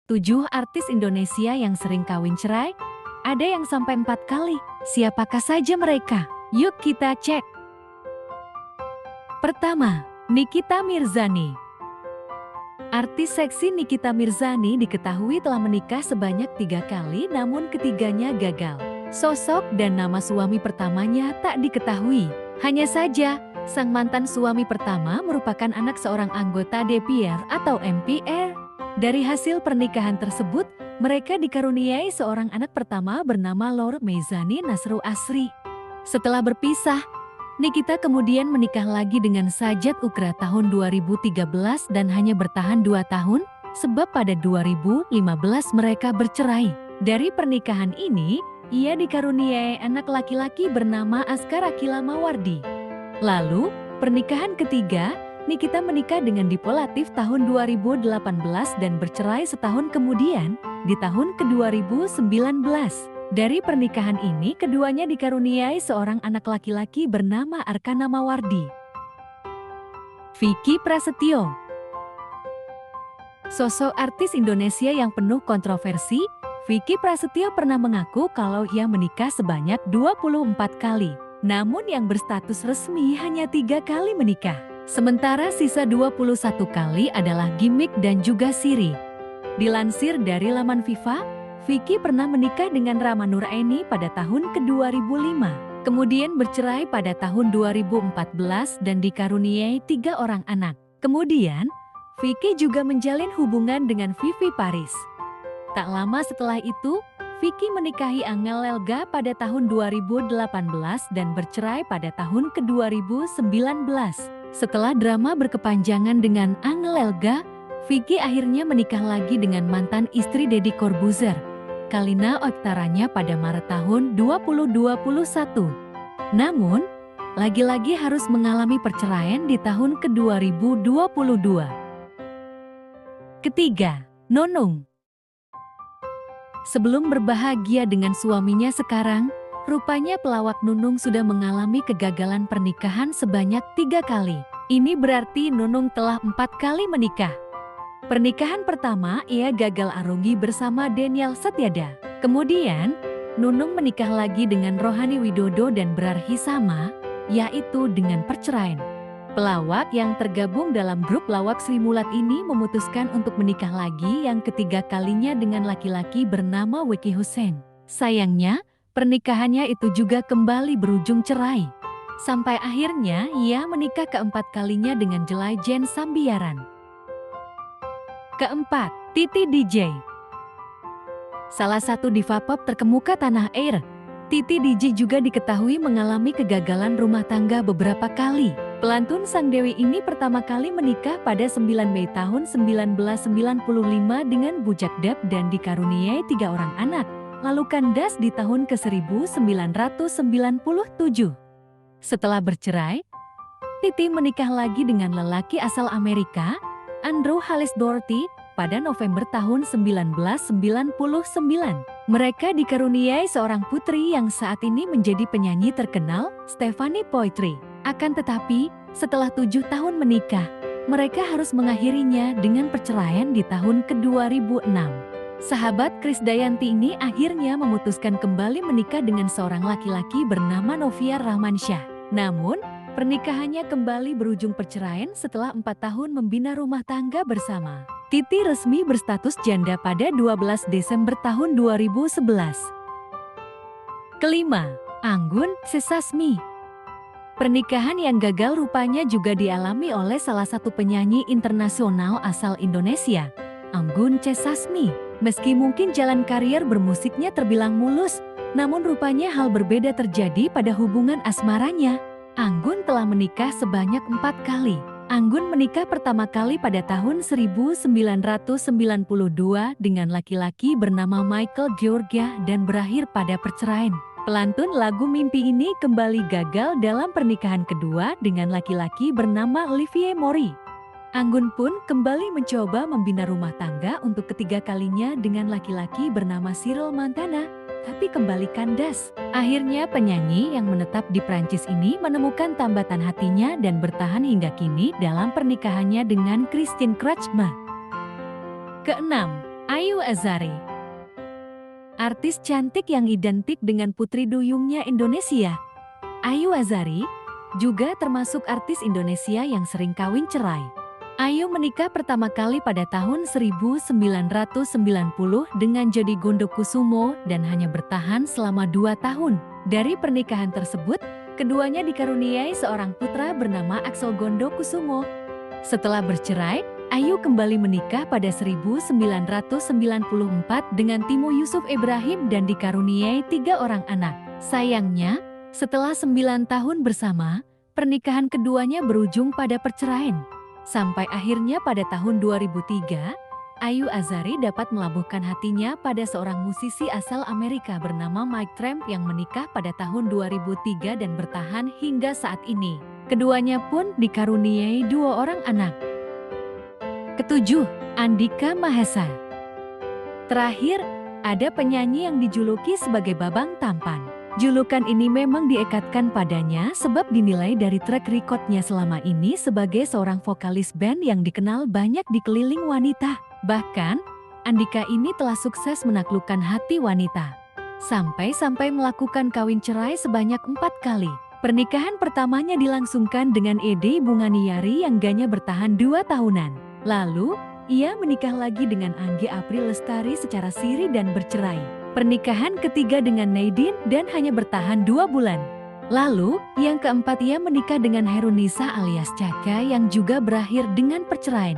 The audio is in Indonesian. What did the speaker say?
7 artis Indonesia yang sering kawin cerai? Ada yang sampai 4 kali. Siapakah saja mereka? Yuk kita cek. Pertama, Nikita Mirzani. Artis seksi Nikita Mirzani diketahui telah menikah sebanyak 3 kali, namun ketiganya gagal. Sosok dan nama suami pertamanya tak diketahui. Hanya saja, sang mantan suami pertama merupakan anak seorang anggota DPR atau MPR. Dari hasil pernikahan tersebut, mereka dikaruniai seorang anak pertama bernama Lour Meizani Nasru Asri. Setelah berpisah, Nikita kemudian menikah lagi dengan Sajat Ukra tahun 2013 dan hanya bertahan 2 tahun, sebab pada 2015 mereka bercerai. Dari pernikahan ini, ia dikaruniai anak laki-laki bernama Askar Akila Mawardi. Lalu, pernikahan ketiga, Nikita menikah dengan Dipo Latif tahun 2018 dan bercerai setahun kemudian, di tahun ke-2019. Dari pernikahan ini, keduanya dikaruniai seorang anak laki-laki bernama Arkana Mawardi. Vicky Prasetyo. Sosok artis Indonesia yang penuh kontroversi, Vicky Prasetyo pernah mengaku kalau ia menikah sebanyak 24 kali. Namun yang berstatus resmi hanya 3 kali menikah. Sementara sisa 21 kali adalah gimmick dan juga siri. Dilansir dari laman Viva, Vicky pernah menikah dengan Rama Nuraini pada tahun ke-2005. Kemudian bercerai pada tahun 2014 dan dikaruniai 3 orang anak. Kemudian, Vicky juga menjalin hubungan dengan Vivi Paris. Tak lama setelah itu, Vicky menikahi Angel Elga pada tahun 2018 dan bercerai pada tahun ke-2019. Setelah drama berkepanjangan dengan Angel Elga, Vicky akhirnya menikah lagi dengan mantan istri Deddy Corbuzier, Kalina Oktaranya pada Maret tahun 2021. Namun, lagi-lagi harus mengalami perceraian di tahun ke-2022. Ketiga, Nunung. Sebelum berbahagia dengan suaminya sekarang, rupanya pelawak Nunung sudah mengalami kegagalan pernikahan sebanyak 3 kali. Ini berarti Nunung telah 4 kali menikah. Pernikahan pertama ia gagal arungi bersama Daniel Setiada. Kemudian, Nunung menikah lagi dengan Rohani Widodo dan berakhir sama, yaitu dengan perceraian. Pelawak yang tergabung dalam grup lawak Sri Mulat ini memutuskan untuk menikah lagi yang ketiga kalinya dengan laki-laki bernama Weki Hussein. Sayangnya, pernikahannya itu juga kembali berujung cerai. Sampai akhirnya ia menikah keempat kalinya dengan Jelai Jen Sambiaran. Keempat, Titi DJ. Salah satu diva pop terkemuka tanah air, Titi DJ juga diketahui mengalami kegagalan rumah tangga beberapa kali. Pelantun sang dewi ini pertama kali menikah pada 9 Mei tahun 1995 dengan Bujak Dap dan dikaruniai 3 orang anak, lalu kandas di tahun ke-1997. Setelah bercerai, Titi menikah lagi dengan lelaki asal Amerika, Andrew Halis Doherty, pada November tahun 1999. Mereka dikaruniai seorang putri yang saat ini menjadi penyanyi terkenal, Stephanie Poitry. Akan tetapi, setelah 7 tahun menikah, mereka harus mengakhirinya dengan perceraian di tahun ke-2006. Sahabat Krisdayanti ini akhirnya memutuskan kembali menikah dengan seorang laki-laki bernama Noviar Rahmansyah. Namun, pernikahannya kembali berujung perceraian setelah 4 tahun membina rumah tangga bersama. Titi resmi berstatus janda pada 12 Desember tahun 2011. Kelima, Anggun C. Sasmi. Pernikahan yang gagal rupanya juga dialami oleh salah satu penyanyi internasional asal Indonesia, Anggun C. Sasmi. Meski mungkin jalan karier bermusiknya terbilang mulus, namun rupanya hal berbeda terjadi pada hubungan asmaranya. Anggun telah menikah sebanyak 4 kali. Anggun menikah pertama kali pada tahun 1992 dengan laki-laki bernama Michael Georgia dan berakhir pada perceraian. Pelantun lagu Mimpi ini kembali gagal dalam pernikahan kedua dengan laki-laki bernama Olivier Maury. Anggun pun kembali mencoba membina rumah tangga untuk ketiga kalinya dengan laki-laki bernama Cyril Montana, tapi kembali kandas. Akhirnya penyanyi yang menetap di Prancis ini menemukan tambatan hatinya dan bertahan hingga kini dalam pernikahannya dengan Christine Kretschmer. Keenam, Ayu Azhari, artis cantik yang identik dengan putri duyungnya Indonesia. Ayu Azhari juga termasuk artis Indonesia yang sering kawin cerai. Ayu menikah pertama kali pada tahun 1990 dengan Jody Gondokusumo dan hanya bertahan selama 2 tahun. Dari pernikahan tersebut, keduanya dikaruniai seorang putra bernama Axel Gondokusumo. Setelah bercerai, Ayu kembali menikah pada 1994 dengan Timo Yusuf Ibrahim dan dikaruniai 3 orang anak. Sayangnya, setelah 9 tahun bersama, pernikahan keduanya berujung pada perceraian. Sampai akhirnya pada tahun 2003, Ayu Azhari dapat melabuhkan hatinya pada seorang musisi asal Amerika bernama Mike Tramp yang menikah pada tahun 2003 dan bertahan hingga saat ini. Keduanya pun dikaruniai 2 orang anak. Ketujuh, Andhika Mahesa. Terakhir, ada penyanyi yang dijuluki sebagai Babang Tampan. Julukan ini memang diikatkan padanya sebab dinilai dari track recordnya selama ini sebagai seorang vokalis band yang dikenal banyak di keliling wanita. Bahkan, Andhika ini telah sukses menaklukkan hati wanita. Sampai-sampai melakukan kawin cerai sebanyak 4 kali. Pernikahan pertamanya dilangsungkan dengan Edi Bunganiyari yang ganya bertahan 2 tahunan. Lalu, ia menikah lagi dengan Anggi April Lestari secara siri dan bercerai. Pernikahan ketiga dengan Nadine dan hanya bertahan 2 bulan. Lalu, yang keempat ia menikah dengan Herunisa alias Caka yang juga berakhir dengan perceraian.